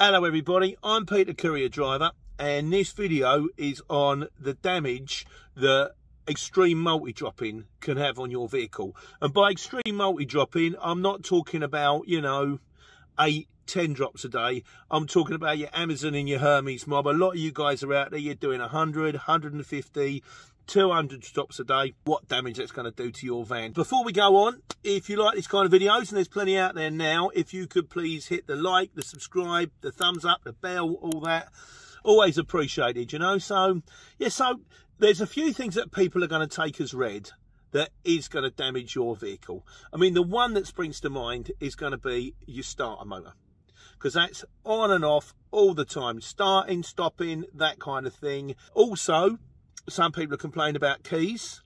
Hello everybody, I'm Peter, courier driver, and this video is on the damage that extreme multi-dropping can have on your vehicle. And by extreme multi-dropping, I'm not talking about, 8-10 drops a day. I'm talking about your Amazon and your Hermes mob. A lot of you guys are out there, you're doing 100, 150, 200 stops a day. What damage that's going to do to your van. Before we go on, if you like this kind of videos, and there's plenty out there now, if you could please hit the like, the subscribe, the thumbs up, the bell, all that, always appreciated, so yeah, so there's a few things that people are going to take as read that is going to damage your vehicle. I mean, the one that springs to mind is going to be your starter motor, because that's on and off all the time, starting, stopping, that kind of thing. Also, some people are complaining about keys.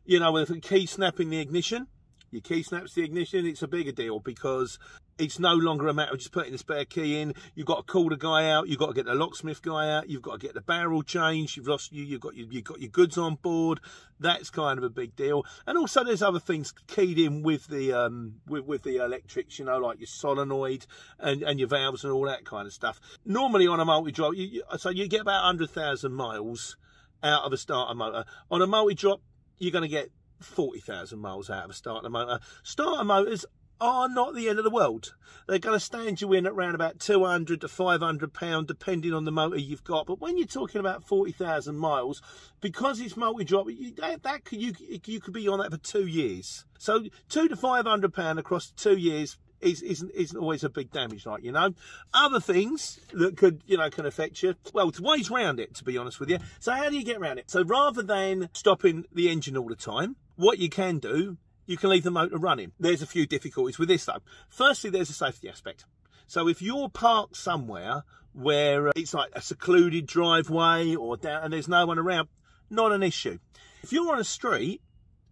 With a key snapping the ignition, your key snaps the ignition, it's a bigger deal because it's no longer a matter of just putting the spare key in. You've got to call the guy out, you've got to get the locksmith guy out, you've got to get the barrel changed, you've got your goods on board. That's kind of a big deal. And also there's other things keyed in with the with the electrics, like your solenoid and your valves and all that kind of stuff. Normally on a multi-drop, so you get about 100,000 miles out of a starter motor. On a multi-drop, you're going to get 40,000 miles out of a starter motor. Starter motors are not the end of the world. They're going to stand you in at around about 200 to 500 pounds, depending on the motor you've got. But when you're talking about 40,000 miles, because it's multi-drop, you could be on that for 2 years. So 200 to 500 pounds across 2 years isn't always a big damage, Other things that could, can affect you. Well, it's ways round it, to be honest with you. So how do you get around it? So rather than stopping the engine all the time, what you can do, you can leave the motor running. There's a few difficulties with this though. Firstly, there's a safety aspect. So if you're parked somewhere where it's like a secluded driveway or down and there's no one around, not an issue. If you're on a street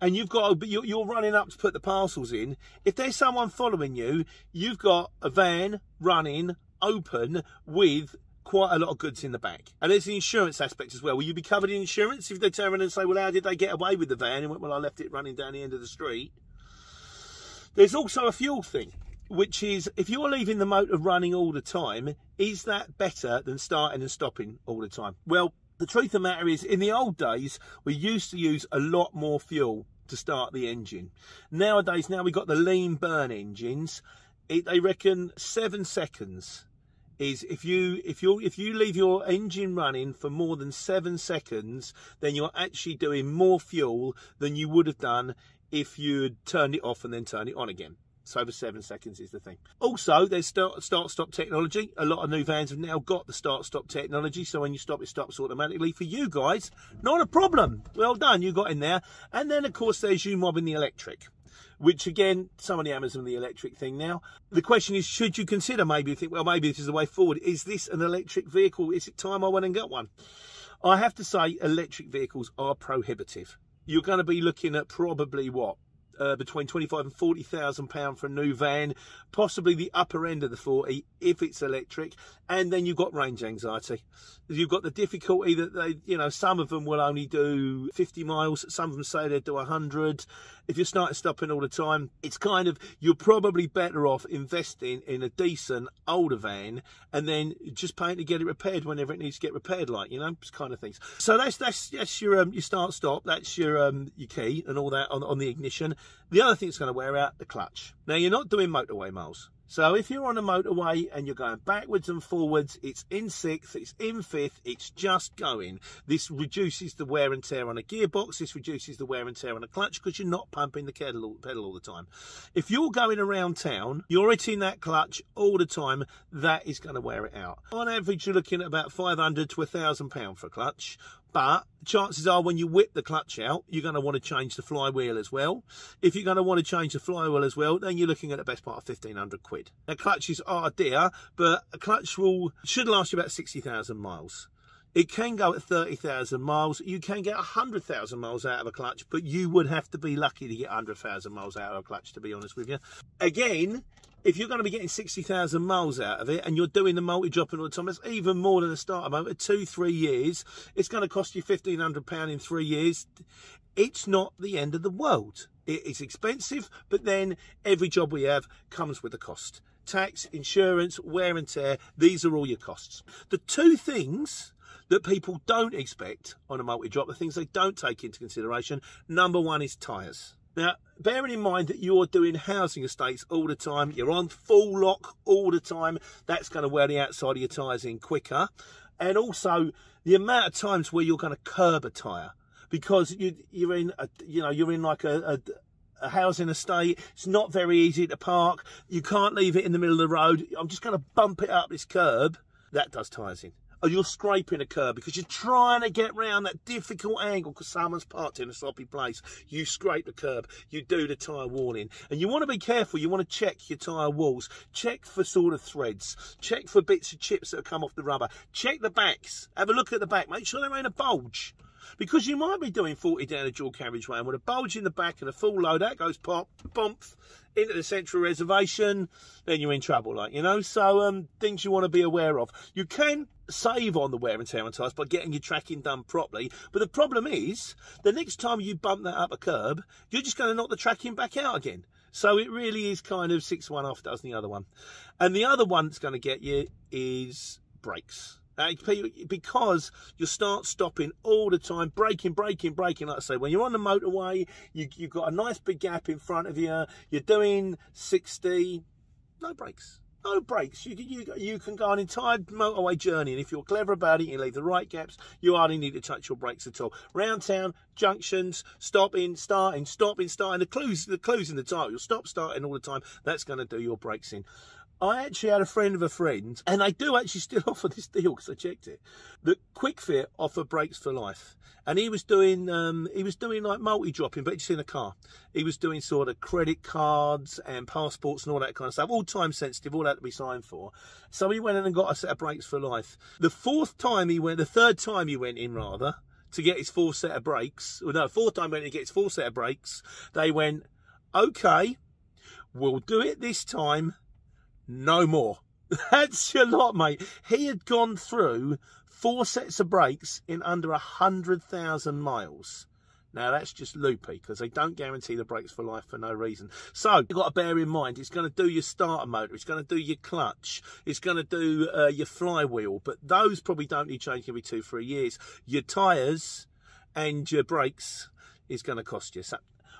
and you're running up to put the parcels in, if there's someone following you, you've got a van running open with quite a lot of goods in the back. And there's the insurance aspect as well. Will you be covered in insurance if they turn around and say, well, how did they get away with the van? And went, well, I left it running down the end of the street. There's also a fuel thing, which is if you're leaving the motor running all the time, is that better than starting and stopping all the time? Well, the truth of the matter is, in the old days, we used to use a lot more fuel to start the engine. Nowadays, now we've got the lean burn engines. They reckon 7 seconds is if you leave your engine running for more than 7 seconds, then you're actually doing more fuel than you would have done if you'd turned it off and then turned it on again. So over 7 seconds is the thing. Also, there's start-stop technology. A lot of new vans have now got the start-stop technology, so when you stop, it stops automatically. For you guys, not a problem. Well done, you got in there. And then, of course, there's you mobbing the electric, which, again, some of the Amazon the electric thing now. The question is, should you consider maybe think, well, maybe this is the way forward. Is this an electric vehicle? Is it time I went and got one? I have to say, electric vehicles are prohibitive. You're going to be looking at probably, what? Between 25 and 40,000 pounds for a new van, possibly the upper end of the 40 if it's electric. And then you've got range anxiety. You've got the difficulty that they, some of them will only do 50 miles. Some of them say they'll do 100. If you're starting stopping all the time, it's kind of, you're probably better off investing in a decent older van and then just paying to get it repaired whenever it needs to get repaired, kind of things. So that's your start stop. That's your key and all that on the ignition. The other thing that's going to wear out, the clutch. Now, you're not doing motorway miles. So if you're on a motorway and you're going backwards and forwards, it's in sixth, it's in fifth, it's just going. This reduces the wear and tear on a gearbox. This reduces the wear and tear on a clutch because you're not pumping the pedal all the time. If you're going around town, you're hitting that clutch all the time, that is going to wear it out. On average, you're looking at about 500 to 1,000 pounds for a clutch. But chances are when you whip the clutch out, you're going to want to change the flywheel as well. If you're going to want to change the flywheel as well, then you're looking at the best part of 1,500 quid. Now, clutches are dear, but a clutch should last you about 60,000 miles. It can go at 30,000 miles. You can get 100,000 miles out of a clutch, but you would have to be lucky to get 100,000 miles out of a clutch, to be honest with you. Again, if you're going to be getting 60,000 miles out of it and you're doing the multi-dropping all the time, it's even more than a starter motor. 2-3 years, it's going to cost you £1,500 in 3 years. It's not the end of the world. It's expensive, but then every job we have comes with a cost. tax, insurance, wear and tear, these are all your costs. The two things that people don't expect on a multi-drop, the things they don't take into consideration, number one is tyres. Now, bearing in mind that you're doing housing estates all the time, you're on full lock all the time, that's going to wear the outside of your tyres in quicker. And also the amount of times where you're going to curb a tyre, because you're in like a housing estate. It's not very easy to park. You can't leave it in the middle of the road. I'm just going to bump it up this curb. That does tyres in. Or you're scraping a curb because you're trying to get round that difficult angle because someone's parked in a sloppy place. You scrape the curb, you do the tyre warning. And you want to be careful, you want to check your tyre walls, check for sort of threads, check for bits of chips that have come off the rubber, check the backs, have a look at the back, make sure there ain't a bulge. Because you might be doing 40 down a dual carriageway and with a bulge in the back and a full load, that goes pop, bump, into the central reservation, then you're in trouble, like, you know. So things you want to be aware of. You can save on the wear and tear on tyres by getting your tracking done properly, but the problem is the next time you bump that up a curb, you're just going to knock the tracking back out again. So it really is kind of 6 one half dozen the other one. And the other one that's going to get you is brakes. Because you start stopping all the time, braking. Like I say, when you're on the motorway, you've got a nice big gap in front of you, you're doing 60, no brakes. No brakes. You can go an entire motorway journey, and if you're clever about it, you leave the right gaps, you hardly need to touch your brakes at all. Round town, junctions, stopping, starting, the clues in the title. You'll stop, starting all the time. That's going to do your brakes in. I actually had a friend of a friend, and they do actually still offer this deal because I checked it. The Quick Fit offer brakes for life, and he was doing like multi-dropping, but just in a car. He was doing sort of credit cards and passports and all that kind of stuff, all time sensitive, all that to be signed for. So he went in and got a set of brakes for life. The third time he went in rather to get his full set of brakes. Well, no, fourth time when he gets his full set of brakes, they went, okay, we'll do it this time. No more. That's your lot, mate. He had gone through 4 sets of brakes in under 100,000 miles. Now, that's just loopy because they don't guarantee the brakes for life for no reason. So, you've got to bear in mind, it's going to do your starter motor, it's going to do your clutch, it's going to do your flywheel, but those probably don't need changing every 2-3 years. Your tyres and your brakes is going to cost you. So,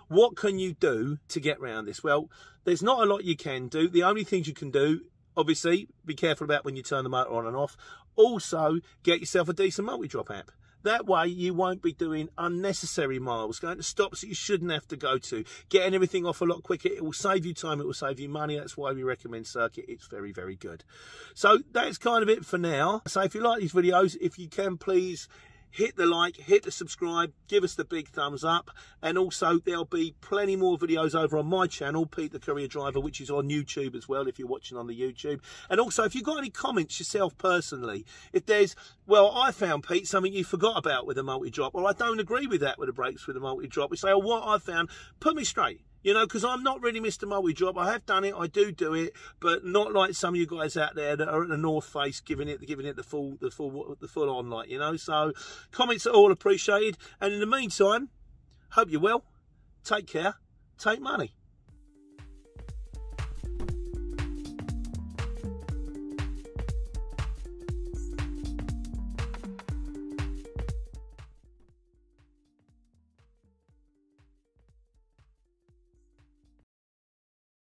what can you do to get around this? Well, there's not a lot you can do. The only things you can do, obviously, be careful about when you turn the motor on and off. Also, get yourself a decent multi-drop app. That way, you won't be doing unnecessary miles, going to stops that you shouldn't have to go to, getting everything off a lot quicker. It will save you time, it will save you money. That's why we recommend Circuit. It's very, very good. So that's kind of it for now. So if you like these videos, if you can, please hit the like, hit the subscribe, give us the big thumbs up, and also there'll be plenty more videos over on my channel, Pete the Courier Driver, which is on YouTube as well if you're watching on the YouTube. And also, if you've got any comments yourself personally, if there's, well, I found, Pete, something you forgot about with a multi-drop, or I don't agree with that with the brakes with a multi-drop, we say, oh, what I found, put me straight. You know, because I'm not really Mr. Multi-Drop. I have done it, I do it, but not like some of you guys out there that are at the North Face giving it the full on, like, you know. So comments are all appreciated. And in the meantime, hope you're well. Take care. Take money.